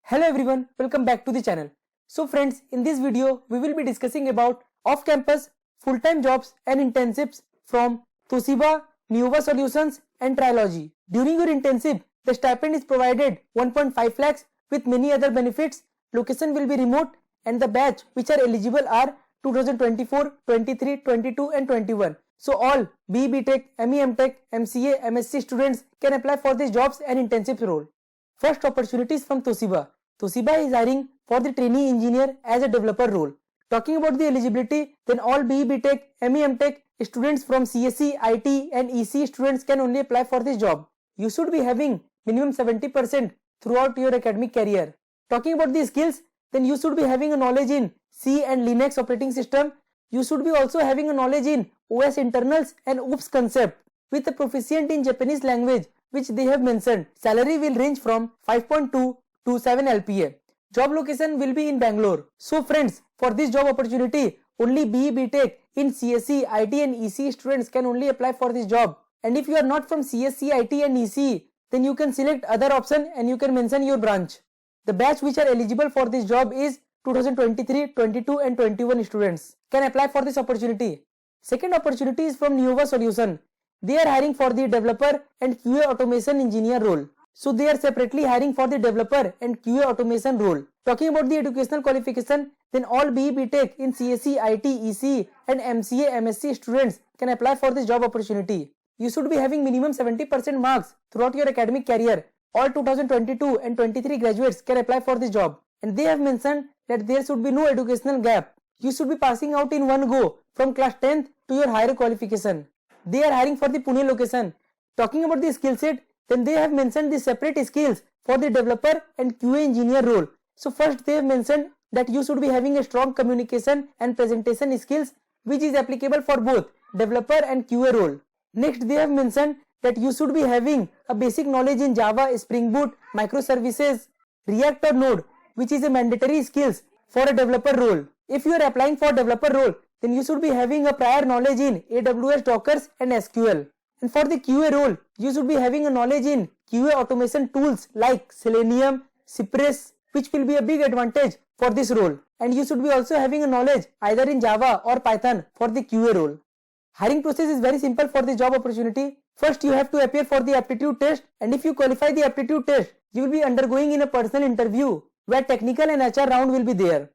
Hello everyone, welcome back to the channel. So friends, in this video, we will be discussing about off-campus, full-time jobs and internships from Toshiba, Neova Solutions and Trilogy. During your internship, the stipend is provided 1.5 lakhs with many other benefits. Location will be remote and the batch which are eligible are 2024, 23, 22 and 21. So all BE Tech, ME Tech, MCA, MSc students can apply for these jobs and internships role. First opportunity is from Toshiba. Toshiba is hiring for the trainee engineer as a developer role. Talking about the eligibility, then all BE Tech, ME Tech students from CSE, IT and EC students can only apply for this job. You should be having minimum 70% throughout your academic career. Talking about the skills, then you should be having a knowledge in C and Linux operating system. You should be also having a knowledge in OS internals and OOPS concept with a proficient in Japanese language which they have mentioned. Salary will range from 5.2 to 7 LPA. Job location will be in Bangalore. So friends, for this job opportunity, only BE Tech in CSE, IT and EC students can only apply for this job. And if you are not from CSE, IT and EC, then you can select other option and you can mention your branch. The batch which are eligible for this job is 2023, 22 and 21 students can apply for this opportunity. Second opportunity is from Neova Solution. They are hiring for the developer and QA automation engineer role. So they are separately hiring for the developer and QA automation role. Talking about the educational qualification, then all BE Tech in CSE, IT, EC and MCA, MSc students can apply for this job opportunity. You should be having minimum 70% marks throughout your academic career. All 2022 and 23 graduates can apply for this job. And they have mentioned that there should be no educational gap. You should be passing out in one go from class 10th to your higher qualification. They are hiring for the Pune location. Talking about the skill set, then they have mentioned the separate skills for the developer and QA engineer role. So first they have mentioned that you should be having a strong communication and presentation skills which is applicable for both developer and QA role. Next they have mentioned that you should be having a basic knowledge in Java, Spring Boot, microservices, React or Node which is a mandatory skills for a developer role. If you are applying for developer role, then you should be having a prior knowledge in AWS, Docker and SQL. And for the QA role, you should be having a knowledge in QA automation tools like Selenium, Cypress, which will be a big advantage for this role. And you should be also having a knowledge either in Java or Python for the QA role. Hiring process is very simple for the job opportunity. First, you have to appear for the aptitude test, and if you qualify the aptitude test, you will be undergoing in a personal interview where technical and HR round will be there.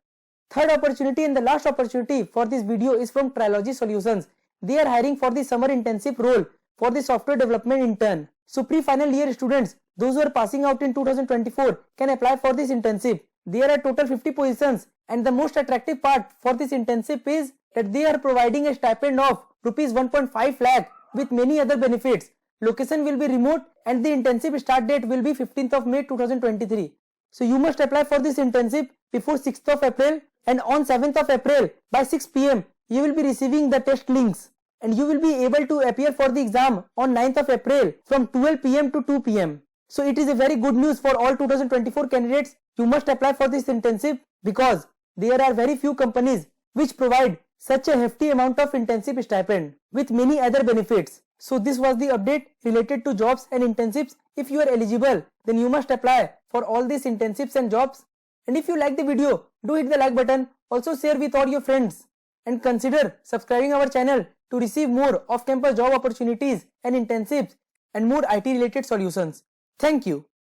Third opportunity and the last opportunity for this video is from Trilogy Solutions. They are hiring for the summer internship role for the software development intern. So pre-final year students, those who are passing out in 2024 can apply for this internship. There are total 50 positions and the most attractive part for this internship is that they are providing a stipend of rupees 1.5 lakh with many other benefits. Location will be remote and the internship start date will be 15th of May 2023. So you must apply for this internship before 6th of April and on 7th of April by 6 PM you will be receiving the test links. And you will be able to appear for the exam on 9th of April from 12 PM to 2 PM. So it is a very good news for all 2024 candidates. You must apply for this internship because there are very few companies which provide such a hefty amount of internship stipend with many other benefits. So this was the update related to jobs and internships. If you are eligible, then you must apply for all these internships and jobs. And if you like the video, do hit the like button. Also share with all your friends and consider subscribing our channel to receive more off-campus job opportunities and internships and more IT related solutions. Thank you.